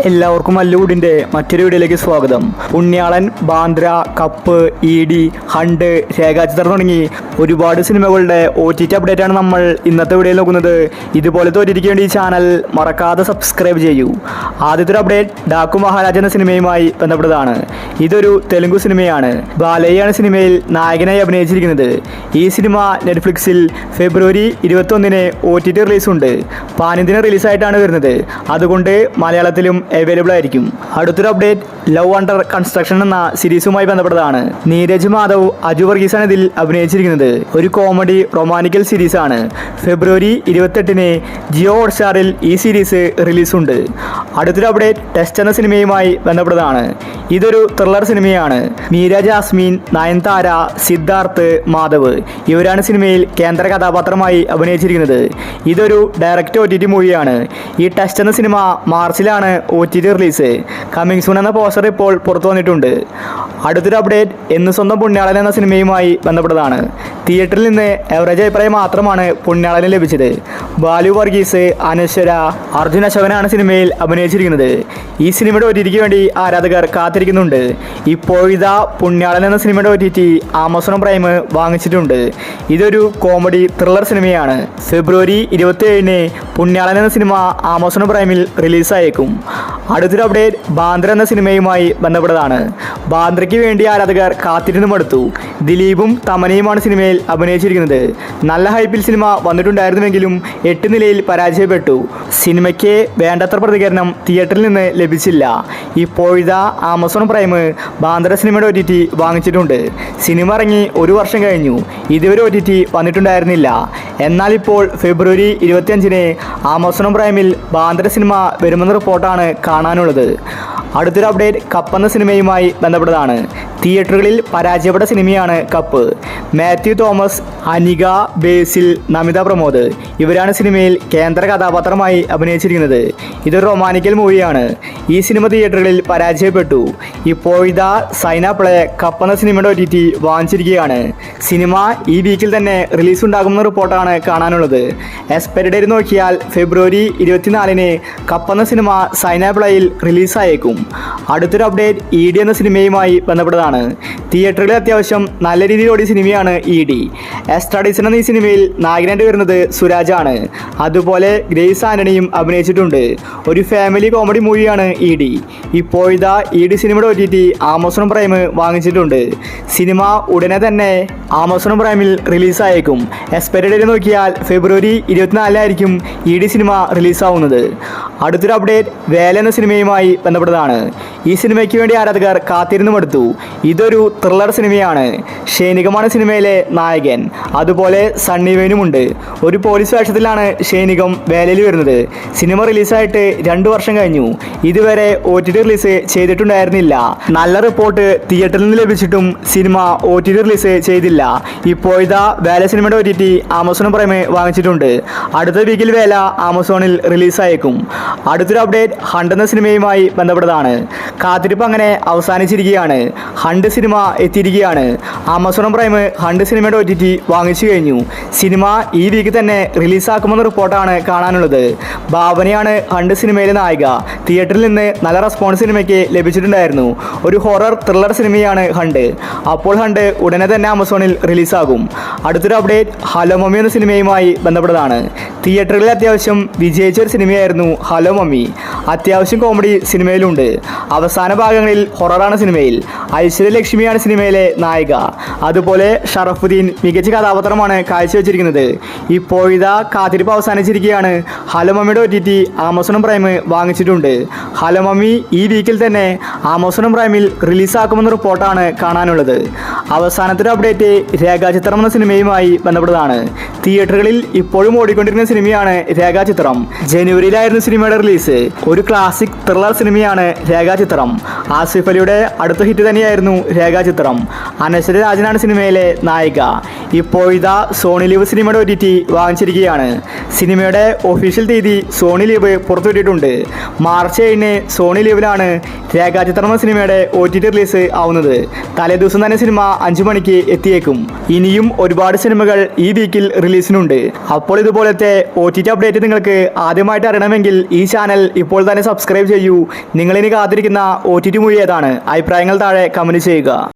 എല്ലാവർക്കും മല്ലുവുഡിൻ്റെ മറ്റൊരു വീഡിയോയിലേക്ക് സ്വാഗതം. Punyalan, Bandra, cup, ED, hunt, രേഖാചിത്രം തുടങ്ങി ഒരുപാട് സിനിമകളുടെ OTT അപ്ഡേറ്റ് ആണ് നമ്മൾ ഇന്നത്തെ വീഡിയോയിൽ നോക്കുന്നത്. ഇതുപോലത്തെ OTTക്ക് വേണ്ടി ഈ ചാനൽ മറക്കാതെ സബ്സ്ക്രൈബ് ചെയ്യൂ. ആദ്യത്തെ ഒരു അപ്ഡേറ്റ് ഡാക്കു മഹാരാജ് എന്ന സിനിമയുമായി ബന്ധപ്പെട്ടതാണ്. ഇതൊരു തെലുങ്ക് സിനിമയാണ്. ബാലയ്യാണ് സിനിമയിൽ നായകനായി അഭിനയിച്ചിരിക്കുന്നത്. ഈ സിനിമ നെറ്റ്ഫ്ലിക്സിൽ ഫെബ്രുവരി 21 OTT റിലീസുണ്ട്. പാനിന്തിന് റിലീസായിട്ടാണ് വരുന്നത്. അതുകൊണ്ട് മലയാളത്തിലും അവൈലബിൾ ആയിരിക്കും. അടുത്തൊരു അപ്ഡേറ്റ് ലവ് അണ്ടർ കൺസ്ട്രക്ഷൻ എന്ന സീരീസുമായി ബന്ധപ്പെട്ടതാണ്. നീരജ് മാധവ്, അജു വർഗീസാണ് ഇതിൽ അഭിനയിച്ചിരിക്കുന്നത്. ഒരു കോമഡി റൊമാൻറ്റിക്കൽ സീരീസ് ആണ്. ഫെബ്രുവരി 28 ജിയോ ഹോട്ട്സ്റ്റാറിൽ ഈ സീരീസ് റിലീസുണ്ട്. അടുത്തൊരു അപ്ഡേറ്റ് ടെസ്റ്റ് എന്ന സിനിമയുമായി ബന്ധപ്പെട്ടതാണ്. ഇതൊരു ത്രില്ലർ സിനിമയാണ്. മീര ജാസ്മിൻ, നയൻതാര, സിദ്ധാർത്ഥ്, മാധവ് ഇവരാണ് സിനിമയിൽ കേന്ദ്ര കഥാപാത്രമായി അഭിനയിച്ചിരിക്കുന്നത്. ഇതൊരു ഡയറക്റ്റ് OTT മൂവിയാണ്. ഈ ടെസ്റ്റ് എന്ന സിനിമ മാർച്ചിലാണ് OTT റിലീസ്. കമ്മിങ് സൂൺ എന്ന പോസ്റ്റർ ഇപ്പോൾ പുറത്തു വന്നിട്ടുണ്ട്. അടുത്തൊരു അപ്ഡേറ്റ് എന്ന് സ്വന്തം പുണ്യാളൻ എന്ന സിനിമയുമായി ബന്ധപ്പെട്ടതാണ്. തിയേറ്ററിൽ നിന്ന് എവറേജ് അഭിപ്രായം മാത്രമാണ് പുണ്യാളന് ലഭിച്ചത്. ബാലു വർഗീസ്, അനശ്വര, അർജുൻ അശോകനാണ് സിനിമയിൽ അഭിനയിച്ചിരിക്കുന്നത്. ഈ സിനിമയുടെ OTTക്ക് വേണ്ടി ആരാധകർ കാത്തിരിക്കുന്നുണ്ട്. ഇപ്പോഴിതാ പുണ്യാളൻ എന്ന സിനിമയുടെ OTT ആമസോൺ പ്രൈം വാങ്ങിച്ചിട്ടുണ്ട്. ഇതൊരു കോമഡി ത്രില്ലർ സിനിമയാണ്. ഫെബ്രുവരി 27 പുണ്യാളൻ എന്ന സിനിമ ആമസോൺ പ്രൈമിൽ റിലീസായേക്കും. അടുത്തൊരു അപ്ഡേറ്റ് ബാന്ദ്ര എന്ന സിനിമയുമായി ബന്ധപ്പെട്ടതാണ്. ബാന്ദ്രയ്ക്ക് വേണ്ടി ആരാധകർ കാത്തിരുന്നു മടുത്തു. ദിലീപും തമനയുമാണ് സിനിമയിൽ അഭിനയിച്ചിരിക്കുന്നത്. നല്ല ഹൈപ്പിൽ സിനിമ വന്നിട്ടുണ്ടായിരുന്നുവെങ്കിലും 8 നിലയിൽ പരാജയപ്പെട്ടു. സിനിമയ്ക്ക് വേണ്ടത്ര പ്രതികരണം തിയേറ്ററിൽ നിന്ന് ലഭിച്ചില്ല. ഇപ്പോഴിതാ ആമസോൺ പ്രൈം ബാന്ദ്ര സിനിമയുടെ OTT വാങ്ങിച്ചിട്ടുണ്ട്. സിനിമ ഇറങ്ങി 1 വർഷം കഴിഞ്ഞു. ഇതുവരെ OTT വന്നിട്ടുണ്ടായിരുന്നില്ല. എന്നാൽ ഇപ്പോൾ ഫെബ്രുവരി 25 ആമസോൺ പ്രൈമിൽ ബാന്ദ്ര സിനിമ വരുമെന്ന റിപ്പോർട്ടാണ് കാണാനുള്ളത്. അടുത്തൊരു അപ്ഡേറ്റ് കപ്പ് എന്ന സിനിമയുമായി ബന്ധപ്പെട്ടതാണ്. തിയേറ്ററുകളിൽ പരാജയപ്പെട്ട സിനിമയാണ് കപ്പ്. മാത്യു തോമസ്, അനിക, ബേസിൽ, നമിത പ്രമോദ് ഇവരാണ് സിനിമയിൽ കേന്ദ്ര കഥാപാത്രമായി അഭിനയിച്ചിരിക്കുന്നത്. ഇതൊരു റൊമാൻറ്റിക്കൽ മൂവിയാണ്. ഈ സിനിമ തിയേറ്ററുകളിൽ പരാജയപ്പെട്ടു. ഇപ്പോഴിതാ സൈന പ്ലേ കപ്പ് എന്ന സിനിമയുടെ OTT വാങ്ങിച്ചിരിക്കുകയാണ്. സിനിമ ഈ വീക്കിൽ തന്നെ റിലീസ് ഉണ്ടാകുമെന്ന റിപ്പോർട്ടാണ് കാണാനുള്ളത്. എക്സ്പയറി ഡേറ്റ് നോക്കിയാൽ ഫെബ്രുവരി 24 കപ്പ് എന്ന സിനിമ സൈന പ്ലേയിൽ റിലീസായേക്കും. അടുത്തൊരു അപ്ഡേറ്റ് ഇഡി എന്ന സിനിമയുമായി ബന്ധപ്പെട്ടതാണ്. തിയേറ്ററുകളിൽ അത്യാവശ്യം നല്ല രീതിയിൽ ഓടിയ സിനിമയാണ് ഇഡി. എസ്ട്രാഡിസൺ എന്ന ഈ സിനിമയിൽ നായകനായിട്ട് വരുന്നത് സുരാജാണ്. അതുപോലെ ഗ്രേസ് ആന്റണിയും അഭിനയിച്ചിട്ടുണ്ട്. ഒരു ഫാമിലി കോമഡി മൂവിയാണ് ഇഡി. ഇപ്പോഴിതാ ഇഡി സിനിമയുടെ OTT ആമസോൺ പ്രൈം വാങ്ങിച്ചിട്ടുണ്ട്. സിനിമ ഉടനെ തന്നെ ആമസോൺ പ്രൈമിൽ റിലീസായേക്കും. എക്സ്പയറി ഡേറ്റ് നോക്കിയാൽ ഫെബ്രുവരി 24 ഇഡി സിനിമ റിലീസാവുന്നത്. അടുത്തൊരു അപ്ഡേറ്റ് വേല എന്ന സിനിമയുമായി ബന്ധപ്പെട്ടതാണ്. ഈ സിനിമയ്ക്ക് വേണ്ടി ആരാധകർ കാത്തിരുന്നു മടുത്തു. ഇതൊരു ത്രില്ലർ സിനിമയാണ്. ഷൈനികമാണ് സിനിമയിലെ നായകൻ. അതുപോലെ സണ്ണി വെയിനുമുണ്ട്. ഒരു പോലീസ് വേഷത്തിലാണ് ഷൈനികം വേലയിൽ വരുന്നത്. സിനിമ റിലീസായിട്ട് 2 വർഷം കഴിഞ്ഞു. ഇതുവരെ OTT റിലീസ് ചെയ്തിട്ടുണ്ടായിരുന്നില്ല. നല്ല റിപ്പോർട്ട് തിയേറ്ററിൽ നിന്ന് ലഭിച്ചിട്ടും സിനിമ OTT റിലീസ് ചെയ്തില്ല. ഇപ്പോഴിതാ വേല സിനിമയുടെ OTT ആമസോൺ പ്രൈം വാങ്ങിച്ചിട്ടുണ്ട്. അടുത്ത വീക്കിൽ വേല ആമസോണിൽ റിലീസായേക്കും. അടുത്തൊരു അപ്ഡേറ്റ് ഹണ്ട് എന്ന സിനിമയുമായി ബന്ധപ്പെട്ടതാണ്. കാത്തിരിപ്പ് അങ്ങനെ അവസാനിച്ചിരിക്കുകയാണ്. ഹണ്ട് സിനിമ എത്തിയിരിക്കുകയാണ്. ആമസോൺ പ്രൈം ഹണ്ട് സിനിമയുടെ OTT വാങ്ങിച്ചു കഴിഞ്ഞു. സിനിമ ഈ വീക്ക് തന്നെ റിലീസാക്കുമെന്ന റിപ്പോർട്ടാണ് കാണാനുള്ളത്. ഭാവനയാണ് ഹണ്ട് സിനിമയിലെ നായിക. തിയേറ്ററിൽ നിന്ന് നല്ല റെസ്പോൺസ് സിനിമയ്ക്ക് ലഭിച്ചിട്ടുണ്ടായിരുന്നു. ഒരു ഹൊറർ ത്രില്ലർ സിനിമയാണ് ഹണ്ട്. അപ്പോൾ ഹണ്ട് ഉടനെ തന്നെ ആമസോണിൽ റിലീസാകും. അടുത്തൊരു അപ്ഡേറ്റ് ഹലോ മമ്മി എന്ന സിനിമയുമായി ബന്ധപ്പെട്ടതാണ്. തിയേറ്ററുകളിൽ അത്യാവശ്യം വിജയിച്ച ഒരു സിനിമയായിരുന്നു ഹലോ മമ്മി. അത്യാവശ്യം കോമഡി സിനിമയിലുണ്ട്. അവസാന ഭാഗങ്ങളിൽ ഹൊററാണ് സിനിമയിൽ. ഐശ്വര്യലക്ഷ്മിയാണ് സിനിമയിലെ നായിക. അതുപോലെ ഷറഫുദ്ദീൻ മികച്ച കഥാപാത്രമാണ് കാഴ്ചവെച്ചിരിക്കുന്നത്. ഇപ്പോഴിതാ കാത്തിരിപ്പ് അവസാനിച്ചിരിക്കുകയാണ്. ഹലോ മമ്മിയുടെ OTT ആമസോൺ പ്രൈം വാങ്ങിച്ചിട്ടുണ്ട്. ഹലോ മമ്മി ഈ വീക്കിൽ തന്നെ ആമസോൺ പ്രൈമിൽ റിലീസാക്കുമെന്ന റിപ്പോർട്ടാണ് കാണാനുള്ളത്. അവസാനത്തെ അപ്ഡേറ്റ് രേഖാചിത്രം എന്ന സിനിമയുമായി ബന്ധപ്പെട്ടതാണ്. തിയേറ്ററുകളിൽ ഇപ്പോഴും ഓടിക്കൊണ്ടിരിക്കുന്ന സിനിമയാണ് രേഖാചിത്രം. ജനുവരിയിലായിരുന്നു സിനിമയുടെ റിലീസ്. ഒരു ക്ലാസിക് ത്രില്ലർ സിനിമയാണ് രേഖാചിത്രം. ആസിഫ് അലിയുടെ അടുത്ത ഹിറ്റ് തന്നെയായിരുന്നു രേഖാചിത്രം. അനശ്വര രാജനാണ് സിനിമയിലെ നായിക. ഇപ്പോഴിതാ സോണി ലീവ് സിനിമയുടെ OTT വാങ്ങിച്ചിരിക്കുകയാണ്. സിനിമയുടെ ഒഫീഷ്യൽ തീയതി സോണി ലീവ് പുറത്തുവിട്ടിട്ടുണ്ട്. മാർച്ച് 7 സോണി ലീവിലാണ് രേഖാചിത്രം എന്ന സിനിമയുടെ OTT റിലീസ് ആവുന്നത്. തലേദിവസം തന്നെ സിനിമ 5 മണിക്ക് എത്തിയേക്കും. ഇനിയും ഒരുപാട് സിനിമകൾ ഈ വീക്കിൽ റിലീസിനുണ്ട്. അപ്പോൾ ഇതുപോലത്തെ OTT അപ്ഡേറ്റ് നിങ്ങൾക്ക് ആദ്യമായിട്ട് അറിയണമെങ്കിൽ ഈ ഈ ചാനൽ ഇപ്പോൾ തന്നെ സബ്സ്ക്രൈബ് ചെയ്യൂ. നിങ്ങളിനി കാത്തിരിക്കുന്ന OTT മൂവി ഏതാണ്? അഭിപ്രായങ്ങൾ താഴെ കമൻറ്റ് ചെയ്യുക.